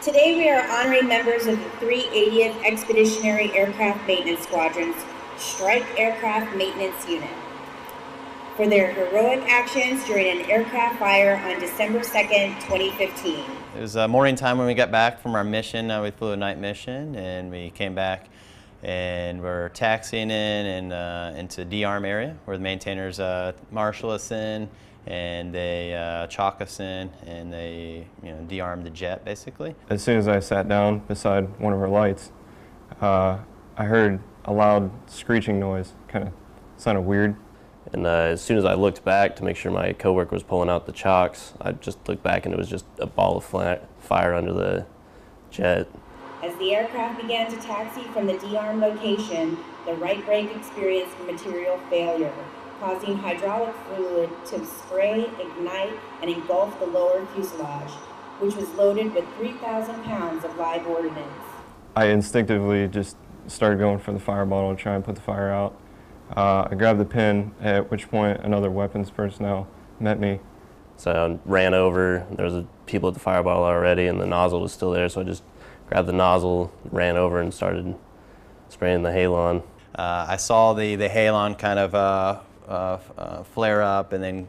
Today we are honoring members of the 380th Expeditionary Aircraft Maintenance Squadron's Strike Aircraft Maintenance Unit for their heroic actions during an aircraft fire on December 2nd, 2015. It was morning time when we got back from our mission. We flew a night mission and we came back and we're taxiing in and into de-arm area where the maintainers marshal us in and they chalk us in and they de-arm the jet basically. As soon as I sat down beside one of our lights, I heard a loud screeching noise, kind of sounded weird. And as soon as I looked back to make sure my coworker was pulling out the chocks, I just looked back and it was just a ball of fire under the jet. As the aircraft began to taxi from the de-arm location, the right brake experienced material failure, causing hydraulic fluid to spray, ignite, and engulf the lower fuselage, which was loaded with 3,000 pounds of live ordnance. I instinctively just started going for the fire bottle to try and put the fire out. I grabbed the pin, at which point another weapons personnel met me. So I ran over, there was people at the fire bottle already and the nozzle was still there, so I just grabbed the nozzle, ran over and started spraying the Halon. I saw the Halon kind of flare up and then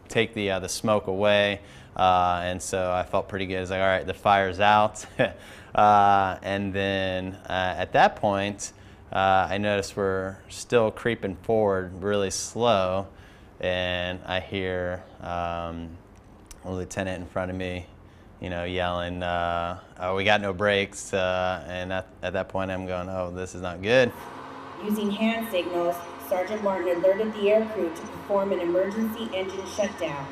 take the smoke away, and so I felt pretty good. I was like, all right, the fire's out. And then at that point, I noticed we're still creeping forward really slow, and I hear a lieutenant in front of me, yelling, oh, we got no brakes, and at that point I'm going, oh, this is not good. Using hand signals, Sergeant Martin alerted the aircrew to perform an emergency engine shutdown.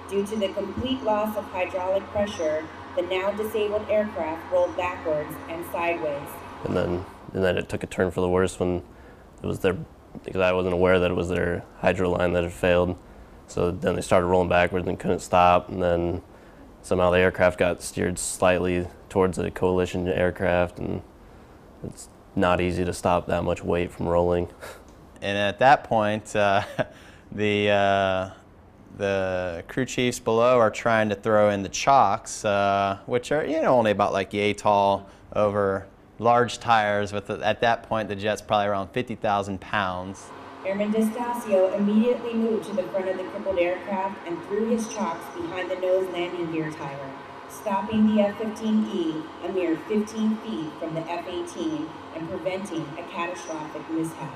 Due to the complete loss of hydraulic pressure, the now disabled aircraft rolled backwards and sideways. And then it took a turn for the worse when it was because I wasn't aware that it was their hydro line that had failed. So then they started rolling backwards and couldn't stop, and then somehow the aircraft got steered slightly towards a coalition aircraft, and it's not easy to stop that much weight from rolling. And at that point, the crew chiefs below are trying to throw in the chocks, which are only about like yay tall over large tires. At that point, the jet's probably around 50,000 pounds. Airman D'Estacio immediately moved to the front of the crippled aircraft and threw his chocks behind the nose landing gear tire, stopping the F-15E a mere 15 feet from the F-18 and preventing a catastrophic mishap.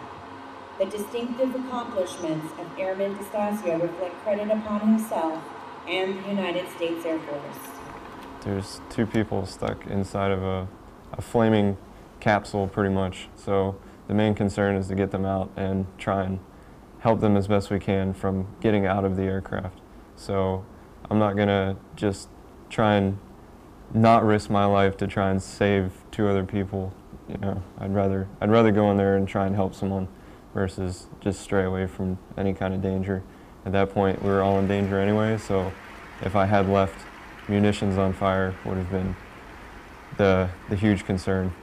The distinctive accomplishments of Airman D'Estacio reflect credit upon himself and the United States Air Force. There's two people stuck inside of a flaming capsule pretty much, so the main concern is to get them out and try and help them as best we can from getting out of the aircraft. So I'm not gonna just try and not risk my life to try and save two other people. I'd rather go in there and try and help someone versus just stray away from any kind of danger. At that point, we were all in danger anyway, so if I had left, munitions on fire would have been the huge concern,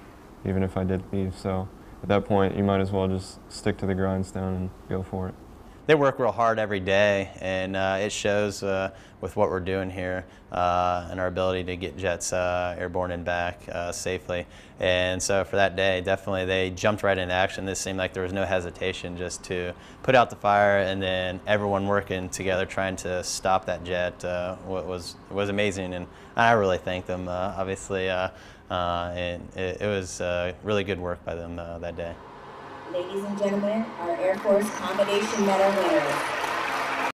even if I did leave. So at that point, you might as well just stick to the grindstone and go for it. They work real hard every day, and it shows with what we're doing here and our ability to get jets airborne and back safely. And so for that day, definitely they jumped right into action. This seemed like there was no hesitation just to put out the fire, and then everyone working together trying to stop that jet was amazing, and I really thank them, obviously. And it was really good work by them that day. Ladies and gentlemen, our Air Force Commendation Medal winners.